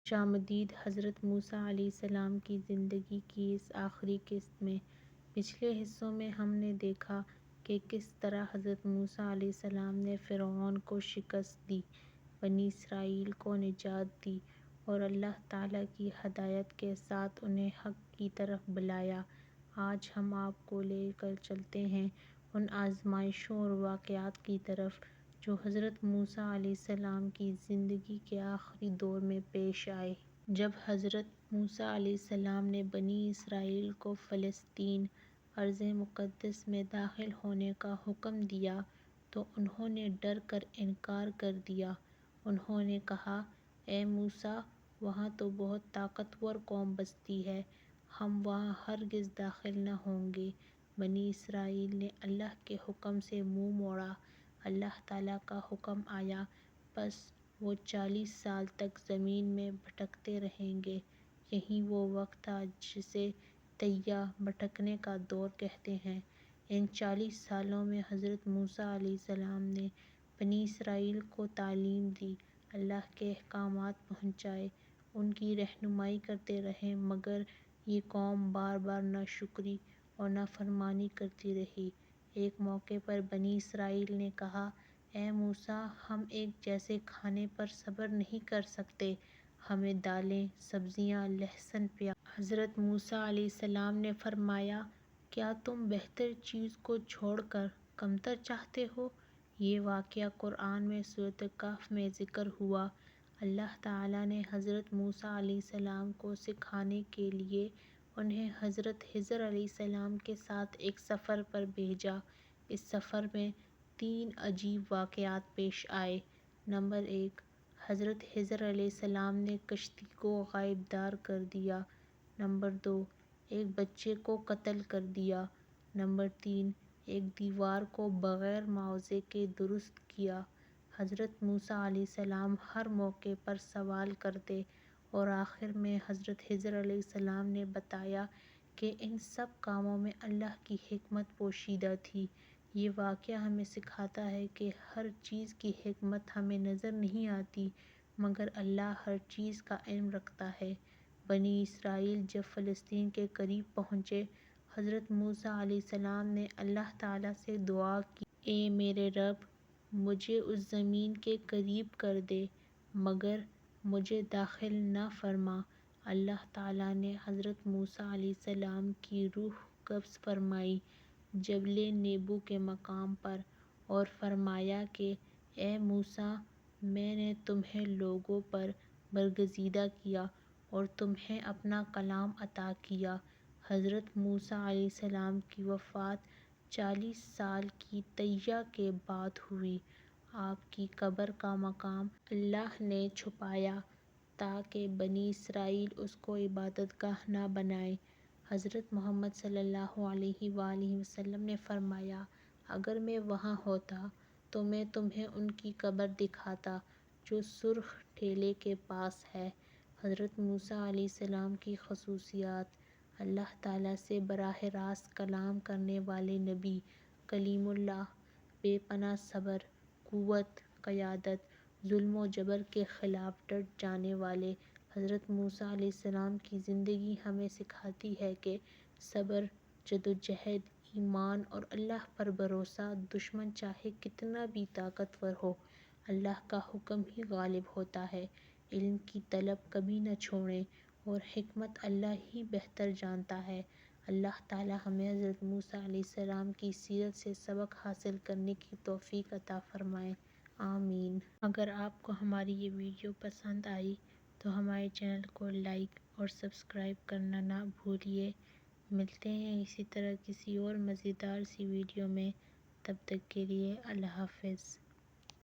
خوشامدید حضرت موسیٰ علیہ السلام کی زندگی کی اس آخری قسط میں۔ پچھلے حصوں میں ہم نے دیکھا کہ کس طرح حضرت موسیٰ علیہ السلام نے فرعون کو شکست دی، بنی اسرائیل کو نجات دی اور اللہ تعالیٰ کی ہدایت کے ساتھ انہیں حق کی طرف بلایا۔ آج ہم آپ کو لے کر چلتے ہیں ان آزمائشوں اور واقعات کی طرف جو حضرت موسیٰ علیہ السلام کی زندگی کے آخری دور میں پیش آئے۔ جب حضرت موسیٰ علیہ السلام نے بنی اسرائیل کو فلسطین، ارض مقدس میں داخل ہونے کا حکم دیا تو انہوں نے ڈر کر انکار کر دیا۔ انہوں نے کہا، اے موسیٰ، وہاں تو بہت طاقتور قوم بستی ہے، ہم وہاں ہرگز داخل نہ ہوں گے۔ بنی اسرائیل نے اللہ کے حکم سے منہ موڑا۔ اللہ تعالیٰ کا حکم آیا، پس وہ 40 سال تک زمین میں بھٹکتے رہیں گے۔ یہی وہ وقت تھا جسے تیہ بھٹکنے کا دور کہتے ہیں۔ ان 40 سالوں میں حضرت موسیٰ علیہ السلام نے بنی اسرائیل کو تعلیم دی، اللہ کے احکامات پہنچائے، ان کی رہنمائی کرتے رہے، مگر یہ قوم بار بار ناشکری اور نافرمانی کرتی رہی۔ ایک موقع پر بنی اسرائیل نے کہا، اے موسیٰ، ہم ایک جیسے کھانے پر صبر نہیں کر سکتے، ہمیں دالیں، سبزیاں، لہسن، پیاز۔ حضرت موسیٰ علیہ السلام نے فرمایا، کیا تم بہتر چیز کو چھوڑ کر کمتر چاہتے ہو؟ یہ واقعہ قرآن میں سورۃ کہف میں ذکر ہوا۔ اللہ تعالیٰ نے حضرت موسیٰ علیہ السلام کو سکھانے کے لیے انہیں حضرت خضر علیہ السلام کے ساتھ ایک سفر پر بھیجا۔ اس سفر میں 3 عجیب واقعات پیش آئے۔ نمبر 1، حضرت خضر علیہ السلام نے کشتی کو غائب دار کر دیا۔ نمبر 2، ایک بچے کو قتل کر دیا۔ نمبر 3، ایک دیوار کو بغیر معاوضے کے درست کیا۔ حضرت موسیٰ علیہ السلام ہر موقع پر سوال کرتے اور آخر میں حضرت خضر علیہ السلام نے بتایا کہ ان سب کاموں میں اللہ کی حکمت پوشیدہ تھی۔ یہ واقعہ ہمیں سکھاتا ہے کہ ہر چیز کی حکمت ہمیں نظر نہیں آتی، مگر اللہ ہر چیز کا علم رکھتا ہے۔ بنی اسرائیل جب فلسطین کے قریب پہنچے، حضرت موسیٰ علیہ السلام نے اللہ تعالیٰ سے دعا کی، اے میرے رب، مجھے اس زمین کے قریب کر دے، مگر مجھے داخل نہ فرما۔ اللہ تعالیٰ نے حضرت موسیٰ علیہ السلام کی روح قبض فرمائی جبل نیبو کے مقام پر اور فرمایا کہ اے موسیٰ، میں نے تمہیں لوگوں پر برگزیدہ کیا اور تمہیں اپنا کلام عطا کیا۔ حضرت موسیٰ علیہ السلام کی وفات 40 سال کی تیہ کے بعد ہوئی۔ آپ کی قبر کا مقام اللہ نے چھپایا تاکہ بنی اسرائیل اس کو عبادت گاہ نہ بنائیں۔ حضرت محمد صلی اللہ علیہ وآلہ وسلم نے فرمایا، اگر میں وہاں ہوتا تو میں تمہیں ان کی قبر دکھاتا جو سرخ ٹیلے کے پاس ہے۔ حضرت موسیٰ علیہ السلام کی خصوصیات: اللہ تعالیٰ سے براہ راست کلام کرنے والے نبی، کلیم اللہ، بے پناہ صبر، قوت، قیادت، ظلم و جبر کے خلاف ڈٹ جانے والے۔ حضرت موسیٰ علیہ السلام کی زندگی ہمیں سکھاتی ہے کہ صبر، جدوجہد، ایمان اور اللہ پر بھروسہ، دشمن چاہے کتنا بھی طاقتور ہو، اللہ کا حکم ہی غالب ہوتا ہے۔ علم کی طلب کبھی نہ چھوڑیں اور حکمت اللہ ہی بہتر جانتا ہے۔ اللہ تعالیٰ ہمیں حضرت موسیٰ علیہ السلام کی سیرت سے سبق حاصل کرنے کی توفیق عطا فرمائے، آمین۔ اگر آپ کو ہماری یہ ویڈیو پسند آئی تو ہمارے چینل کو لائک اور سبسکرائب کرنا نہ بھولیے۔ ملتے ہیں اسی طرح کسی اور مزیدار سی ویڈیو میں، تب تک کے لیے اللہ حافظ۔